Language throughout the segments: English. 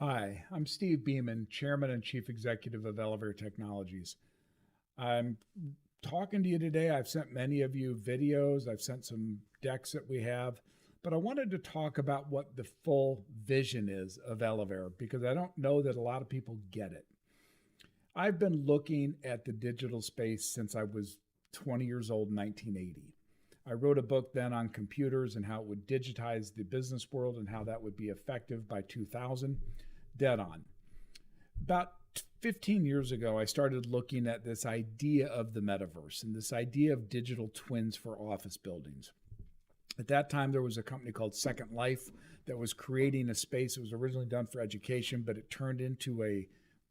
Hi, I'm Steve Beeman, Chairman and Chief Executive of Elevare Technologies. I'm talking to you today. I've sent many of you videos, I've sent some decks that we have, but I wanted to talk about what the full vision is of Elevare because I don't know that a lot of people get it. I've been looking at the digital space since I was 20 years old in 1980. I wrote a book then on computers and how it would digitize the business world and how that would be effective by 2000. Dead on. About 15 years ago, I started looking at this idea of the metaverse and this idea of digital twins for office buildings. At that time, there was a company called Second Life that was creating a space. It was originally done for education, but it turned into a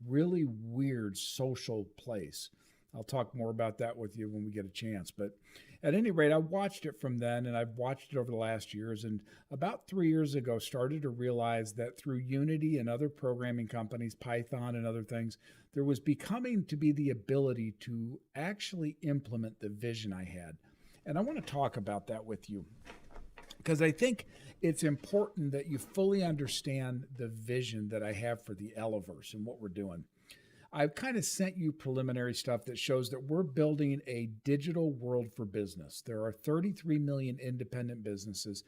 really weird social place. I'll talk more about that with you when we get a chance. But at any rate, I watched it from then and I've watched it over the last years. And about 3 years ago, started to realize that through Unity and other programming companies, Python and other things, there was becoming to be the ability to actually implement the vision I had. And I want to talk about that with you because I think it's important that you fully understand the vision that I have for the Eleverse and what we're doing. I've kind of sent you preliminary stuff that shows that we're building a digital world for business. There are 33 million independent businesses.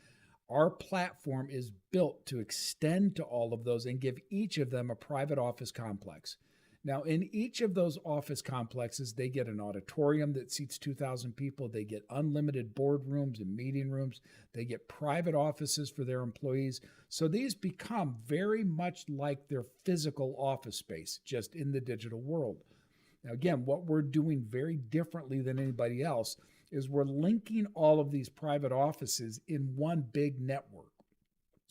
Our platform is built to extend to all of those and give each of them a private office complex. Now, in each of those office complexes, they get an auditorium that seats 2,000 people. They get unlimited boardrooms and meeting rooms. They get private offices for their employees. So these become very much like their physical office space, just in the digital world. Now, again, what we're doing very differently than anybody else is we're linking all of these private offices in one big network.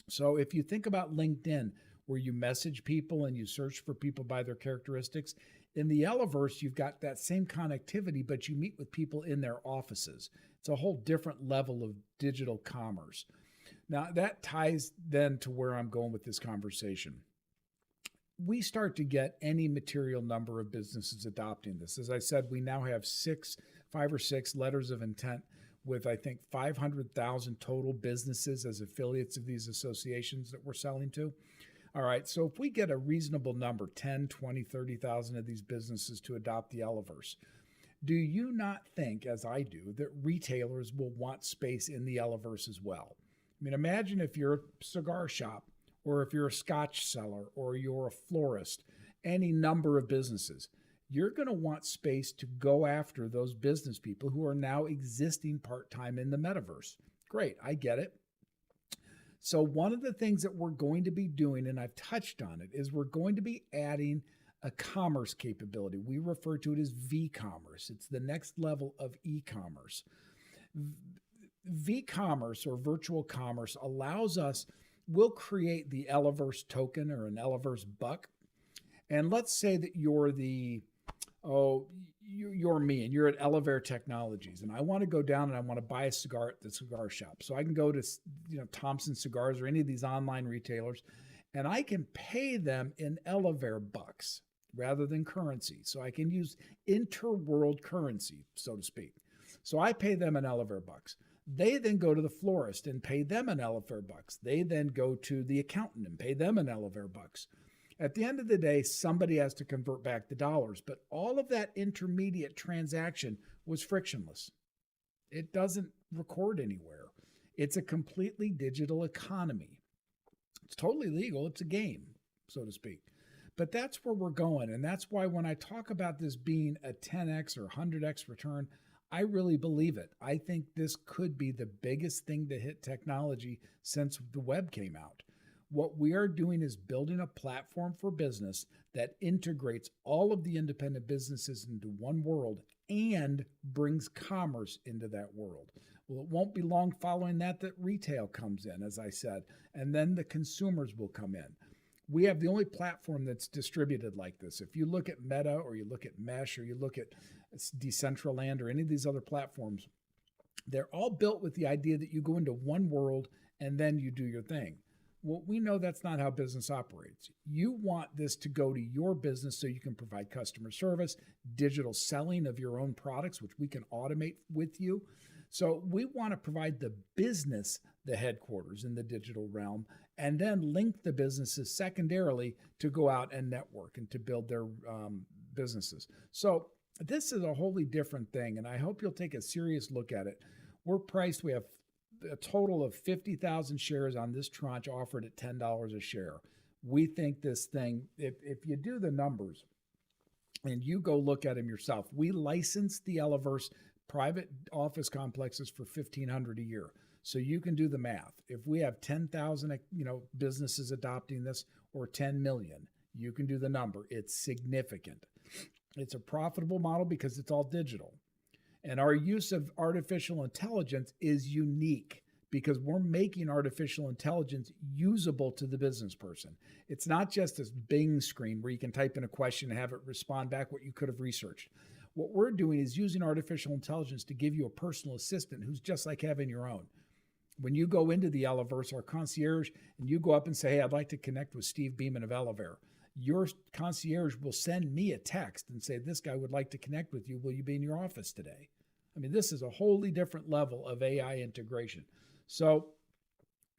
So if you think about LinkedIn, where you message people and you search for people by their characteristics. In the Eleverse, you've got that same connectivity, but you meet with people in their offices. It's a whole different level of digital commerce. Now, that ties then to where I'm going with this conversation. We start to get any material number of businesses adopting this. As I said, we now have five or six letters of intent with, I think, 500,000 total businesses as affiliates of these associations that we're selling to. All right, so if we get a reasonable number, 10, 20, 30,000 of these businesses to adopt the Eleverse, do you not think, as I do, that retailers will want space in the Eleverse as well? I mean, imagine if you're a cigar shop, or if you're a scotch seller, or you're a florist, any number of businesses. You're going to want space to go after those business people who are now existing part-time in the metaverse. Great, I get it. So one of the things that we're going to be doing, and I've touched on it, is we're going to be adding a commerce capability. We refer to it as v-commerce. It's the next level of e-commerce. V-commerce or virtual commerce allows us, we'll create the Eleverse token or an Eleverse buck. And let's say that you're you're me and you're at Elevare Technologies and I want to go down and I want to buy a cigar at the cigar shop. So I can go to Thompson Cigars or any of these online retailers and I can pay them in Elevare bucks rather than currency. So I can use interworld currency, so to speak. So I pay them in Elevare bucks. They then go to the florist and pay them in Elevare bucks. They then go to the accountant and pay them in Elevare bucks. At the end of the day, somebody has to convert back the dollars, but all of that intermediate transaction was frictionless. It doesn't record anywhere. It's a completely digital economy. It's totally legal. It's a game, so to speak. But that's where we're going. And that's why when I talk about this being a 10x or 100x return, I really believe it. I think this could be the biggest thing to hit technology since the web came out. What we are doing is building a platform for business that integrates all of the independent businesses into one world and brings commerce into that world. Well, it won't be long following that retail comes in, as I said, and then the consumers will come in. We have the only platform that's distributed like this. If you look at Meta or you look at Mesh or you look at Decentraland or any of these other platforms, they're all built with the idea that you go into one world and then you do your thing. Well, we know that's not how business operates. You want this to go to your business so you can provide customer service, digital selling of your own products, which we can automate with you. So we want to provide the business the headquarters in the digital realm, and then link the businesses secondarily to go out and network and to build their businesses. So this is a wholly different thing, and I hope you'll take a serious look at it. We're priced, we have a total of 50,000 shares on this tranche offered at $10 a share. We think this thing, if you do the numbers and you go look at them yourself, we license the Elevare private office complexes for $1,500 a year. So you can do the math. If we have 10,000, businesses adopting this, or 10 million, you can do the number. It's significant. It's a profitable model because it's all digital. And our use of artificial intelligence is unique because we're making artificial intelligence usable to the business person. It's not just this Bing screen where you can type in a question and have it respond back what you could have researched. What we're doing is using artificial intelligence to give you a personal assistant who's just like having your own. When you go into the Elevare, our concierge, and you go up and say, hey, I'd like to connect with Steve Beeman of Elevare, your concierge will send me a text and say, this guy would like to connect with you. Will you be in your office today? I mean, this is a wholly different level of AI integration. So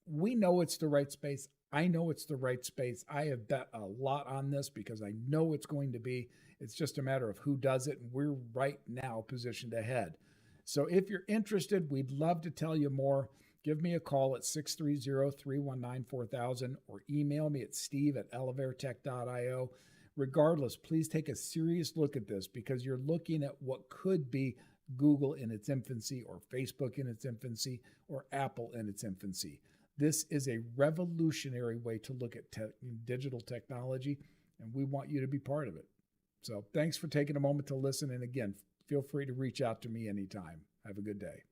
we know it's the right space. I know it's the right space. I have bet a lot on this because I know it's going to be. It's just a matter of who does it. And we're right now positioned ahead. So if you're interested, we'd love to tell you more. Give me a call at 630-319-4000 or email me at steve@elevaretech.io. Regardless, please take a serious look at this because you're looking at what could be Google in its infancy, or Facebook in its infancy, or Apple in its infancy. This is a revolutionary way to look at digital technology, and we want you to be part of it. So thanks for taking a moment to listen. And again, feel free to reach out to me anytime. Have a good day.